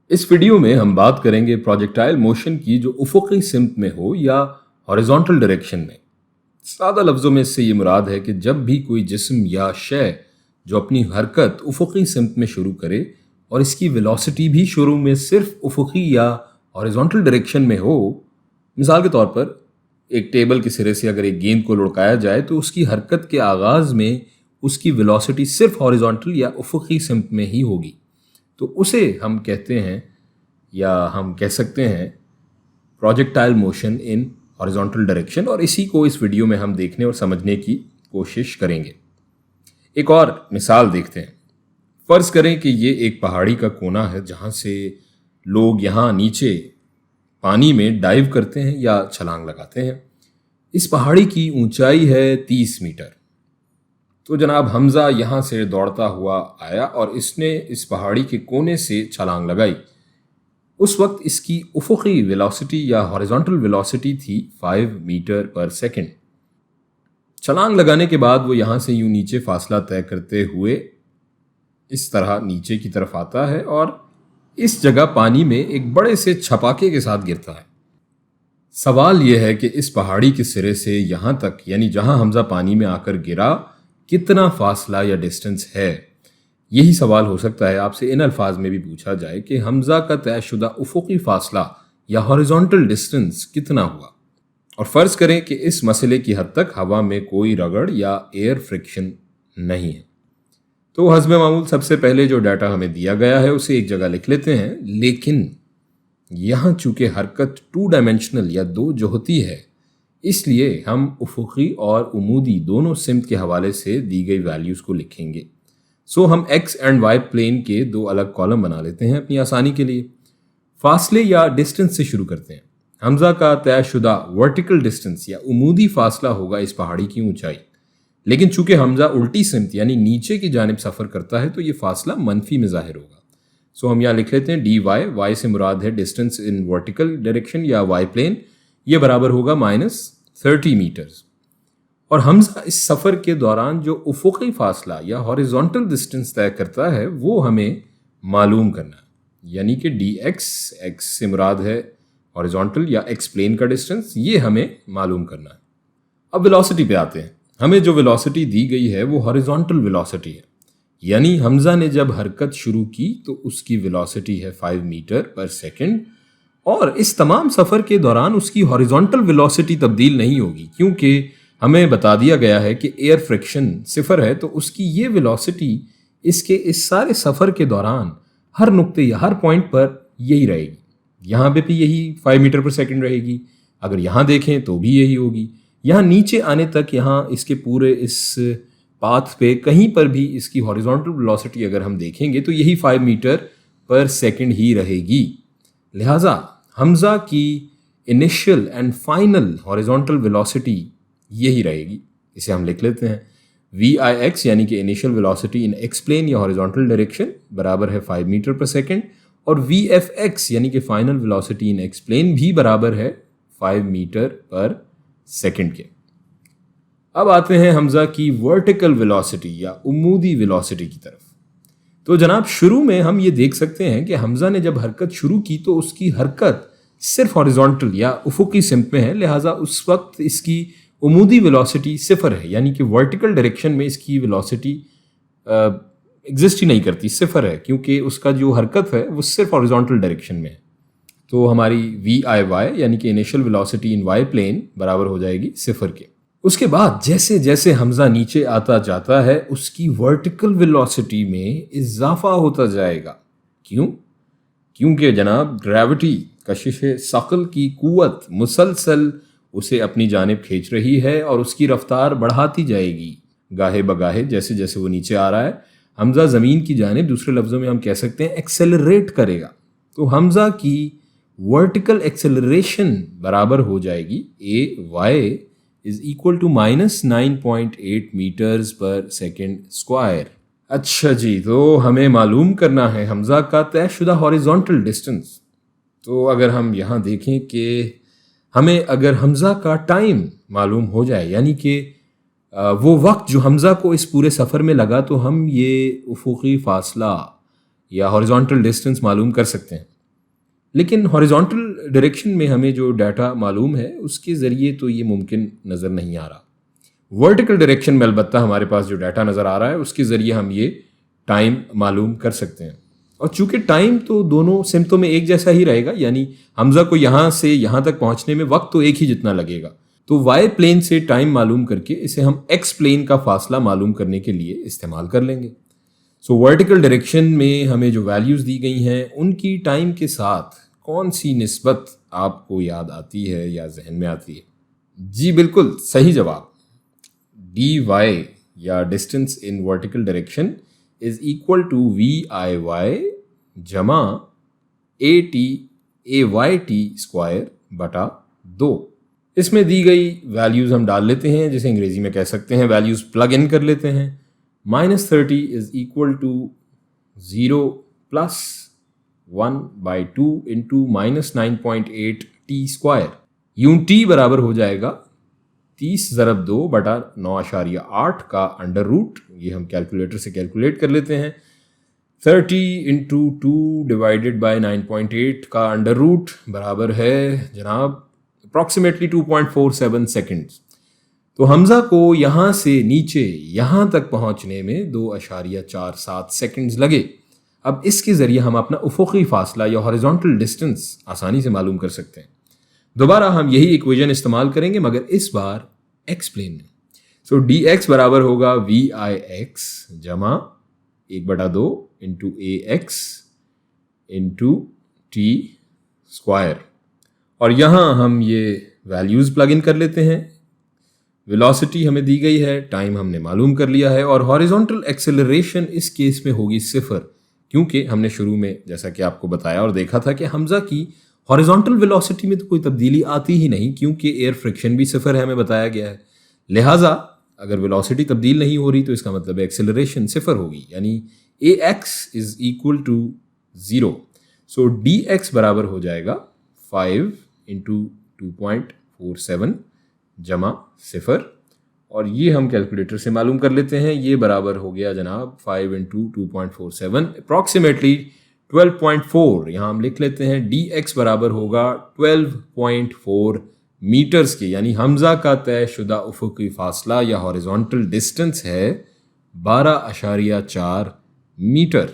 इस वीडियो में हम बात करेंगे प्रोजेक्टाइल मोशन की जो उफुकी सिमत में हो या हॉरिजॉन्टल डायरेक्शन में। सादा लफ्ज़ों में इससे ये मुराद है कि जब भी कोई जिस्म या शय जो अपनी हरकत उफुकी सिमत में शुरू करे और इसकी वेलोसिटी भी शुरू में सिर्फ उफुकी या हॉरिजॉन्टल डायरेक्शन में हो। मिसाल के तौर पर एक टेबल के सिरे से अगर एक गेंद को लुढ़काया जाए तो उसकी हरकत के आगाज़ में उसकी वेलोसिटी सिर्फ हॉरिजॉन्टल या उफुकी सिमत में ही होगी, तो उसे हम कहते हैं या हम कह सकते हैं projectile motion in horizontal direction. और इसी को इस वीडियो में हम देखने और समझने की कोशिश करेंगे। एक और मिसाल देखते हैं। फ़र्ज़ करें कि ये एक पहाड़ी का कोना है जहाँ से लोग यहाँ नीचे पानी में डाइव करते हैं या छलांग लगाते हैं। इस पहाड़ी की ऊंचाई है 30 मीटर। तो जनाब हमज़ा यहाँ से दौड़ता हुआ आया और इसने इस पहाड़ी के कोने से छलांग लगाई। उस वक्त इसकी उफुकी वेलोसिटी या हॉरिजॉन्टल वेलोसिटी थी 5 मीटर पर सेकंड। छलांग लगाने के बाद वो यहाँ से यूं नीचे फासला तय करते हुए इस तरह नीचे की तरफ आता है और इस जगह पानी में एक बड़े से छपाके के साथ गिरता है। सवाल यह है कि इस पहाड़ी के सिरे से यहाँ तक यानी जहाँ हमज़ा पानी में आकर गिरा कितना फासला या डिस्टेंस है। यही सवाल हो सकता है आपसे इन अल्फाज में भी पूछा जाए कि हमज़ा का तयशुदा उफुकी फासला या हॉरिजॉन्टल डिस्टेंस कितना हुआ। और फ़र्ज़ करें कि इस मसले की हद तक हवा में कोई रगड़ या एयर फ्रिक्शन नहीं है। तो हस्ब मामूल सबसे पहले जो डाटा हमें दिया गया है उसे एक जगह लिख लेते हैं, लेकिन यहाँ चूँकि हरकत 2 डायमेंशनल या 2 जोहती है, इसलिए हम उफुकी और उमूदी दोनों सिमत के हवाले से दी गई वैल्यूज़ को लिखेंगे। सो हम एक्स एंड वाई प्लेन के 2 अलग कॉलम बना लेते हैं अपनी आसानी के लिए। फासले या डिस्टेंस से शुरू करते हैं। हमज़ा का तयशुदा वर्टिकल डिस्टेंस या उमूदी फासला होगा इस पहाड़ी की ऊंचाई, लेकिन चूंकि हमज़ा उल्टी सिमत यानी नीचे की जानिब सफ़र करता है तो ये फासला मनफी में ज़ाहिर होगा। सो हम यहाँ लिख लेते हैं डी वाई, वाई से मुराद है डिस्टेंस इन वर्टिकल डायरेक्शन या वाई प्लेन, ये बराबर होगा -30 मीटर्स। और हमज़ा इस सफ़र के दौरान जो उफुकी फासला या हॉरिजॉन्टल डिस्टेंस तय करता है वो हमें मालूम करना है, यानी कि डी एक्स, एक्स से मुराद है हॉरिजॉन्टल या एक्स प्लेन का डिस्टेंस, ये हमें मालूम करना है। अब वेलोसिटी पे आते हैं। हमें जो वेलोसिटी दी गई है वो हॉरिजॉन्टल वेलोसिटी है, यानी हमज़ा ने जब हरकत शुरू की तो उसकी वेलोसिटी है 5 मीटर पर सेकंड और इस तमाम सफ़र के दौरान उसकी हॉरिजॉन्टल वेलोसिटी तब्दील नहीं होगी, क्योंकि हमें बता दिया गया है कि एयर फ्रिक्शन 0 है। तो उसकी ये वेलोसिटी इसके इस सारे सफ़र के दौरान हर नुक्ते या हर पॉइंट पर यही रहेगी। यहाँ पे भी यही 5 मीटर पर सेकंड रहेगी, अगर यहाँ देखें तो भी यही होगी, यहाँ नीचे आने तक यहाँ इसके पूरे इस पाथ पे कहीं पर भी इसकी हॉरिजॉन्टल वेलोसिटी अगर हम देखेंगे तो यही 5 मीटर पर सेकंड ही रहेगी। लिहाजा हमज़ा की initial and final horizontal velocity यही रहेगी। इसे हम लिख लेते हैं VIX यानी कि initial velocity in X plane या हॉरिजॉन्टल डायरेक्शन बराबर है 5 मीटर पर सेकंड और VFX यानी कि final velocity in X plane भी बराबर है 5 मीटर पर सेकंड के। अब आते हैं हमज़ा की वर्टिकल वेलोसिटी या उमूदी वेलोसिटी की तरफ। तो जनाब शुरू में हम ये देख सकते हैं कि हमज़ा ने जब हरकत शुरू की तो उसकी हरकत सिर्फ हॉरिजॉन्टल या उफुकी सिमत में है, लिहाजा उस वक्त इसकी उमूदी वेलोसिटी 0 है, यानी कि वर्टिकल डायरेक्शन में इसकी वेलोसिटी एग्जिस्ट ही नहीं करती, 0 है, क्योंकि उसका जो हरकत है वो सिर्फ हॉरिजॉन्टल डायरेक्शन में है। तो हमारी VIY यानी कि initial velocity in Y plane बराबर हो जाएगी 0 के। उसके बाद जैसे जैसे हमज़ा नीचे आता जाता है उसकी वर्टिकल वेलोसिटी में इजाफा होता जाएगा। क्यों? क्योंकि जनाब ग्रेविटी कशिश सकल की कुव्वत मुसलसल उसे अपनी जानिब खींच रही है और उसकी रफ्तार बढ़ाती जाएगी गाहे बगाहे जैसे जैसे वो नीचे आ रहा है। हमज़ा ज़मीन की जानिब, दूसरे लफ्ज़ों में हम कह सकते हैं एक्सेलरेट करेगा। तो हमज़ा की वर्टिकल एक्सेलरेशन बराबर हो जाएगी AY is equal to -9.8 meters per second square. अच्छा जी, तो हमें मालूम करना है हमज़ा का तयशुदा हॉरिजॉन्टल डिस्टेंस। तो अगर हम यहाँ देखें कि हमें अगर हमज़ा का टाइम मालूम हो जाए, यानी कि वो वक्त जो हमज़ा को इस पूरे सफ़र में लगा, तो हम ये उफुकी फासला या हॉरिजॉन्टल डिस्टेंस मालूम कर सकते हैं। لیکن ہاریزونٹل ڈائریکشن میں ہمیں جو ڈیٹا معلوم ہے اس کے ذریعے تو یہ ممکن نظر نہیں آ رہا. ورٹیکل ڈائریکشن میں البتہ ہمارے پاس جو ڈیٹا نظر آ رہا ہے اس کے ذریعے ہم یہ ٹائم معلوم کر سکتے ہیں. اور چونکہ ٹائم تو دونوں سمتوں میں ایک جیسا ہی رہے گا، یعنی حمزہ کو یہاں سے یہاں تک پہنچنے میں وقت تو ایک ہی جتنا لگے گا، تو وائی پلین سے ٹائم معلوم کر کے اسے ہم ایکس پلین کا فاصلہ معلوم کرنے کے لیے استعمال کر لیں گے. سو ورٹیکل ڈائریکشن میں ہمیں جو ویلیوز دی گئی ہیں ان کی ٹائم کے ساتھ کون سی نسبت آپ کو یاد آتی ہے یا ذہن میں آتی ہے؟ جی بالکل صحیح جواب. ڈی وائی یا distance in vertical direction is equal to V I Y جمع A T A Y T square بٹا 2. اس میں دی گئی ویلیوز ہم ڈال لیتے ہیں، جسے انگریزی میں کہہ سکتے ہیں ویلیوز پلگ ان کر لیتے ہیں. -30 is equal to 0 plus 1/2 into -9.8 T square. یوں ٹی برابر ہو جائے گا 30 ضرب 2 بٹا 9.8 کا انڈر روٹ. یہ ہم کیلکولیٹر سے کیلکولیٹ کر لیتے ہیں. 30 انٹو 2 ڈیوائڈیڈ بائی 9.8 کا انڈر روٹ برابر ہے جناب اپروکسیمیٹلی 2.47 سیکنڈ. تو حمزہ کو یہاں سے نیچے یہاں تک پہنچنے میں 2.47 سیکنڈز لگے. اب اس کے ذریعے ہم اپنا افقی فاصلہ یا ہاریزونٹل ڈسٹینس آسانی سے معلوم کر سکتے ہیں. دوبارہ ہم یہی ایکویژن استعمال کریں گے مگر اس بار ایکس پلین میں. سو ڈی ایکس برابر ہوگا وی آئی ایکس جمع 1/2 انٹو اے ایکس انٹو ٹی اسکوائر. اور یہاں ہم یہ ویلیوز پلگ ان کر لیتے ہیں. ویلوسٹی ہمیں دی گئی ہے، ٹائم ہم نے معلوم کر لیا ہے، اور ہاریزونٹل ایکسیلریشن اس کیس میں ہوگی 0، کیونکہ ہم نے شروع میں جیسا کہ آپ کو بتایا اور دیکھا تھا کہ حمزہ کی ہاریزونٹل ویلوسٹی میں تو کوئی تبدیلی آتی ہی نہیں، کیونکہ ایئر فرکشن بھی 0 ہے، ہمیں بتایا گیا ہے. لہٰذا اگر ویلوسٹی تبدیل نہیں ہو رہی تو اس کا مطلب ایکسیلریشن 0 ہوگی، یعنی A X is equal to 0. So D X برابر ہو جائے گا 5 انٹو 2.47 جمع 0، اور یہ ہم کیلکولیٹر سے معلوم کر لیتے ہیں. یہ برابر ہو گیا جناب 5 انٹو 2.47 اپروکسیمیٹلی 12.4. یہاں ہم لکھ لیتے ہیں ڈی ایکس برابر ہوگا 12.4 میٹرز کے، یعنی حمزہ کا طے شدہ افقی فاصلہ یا ہاریزونٹل ڈسٹینس ہے 12.4 میٹر.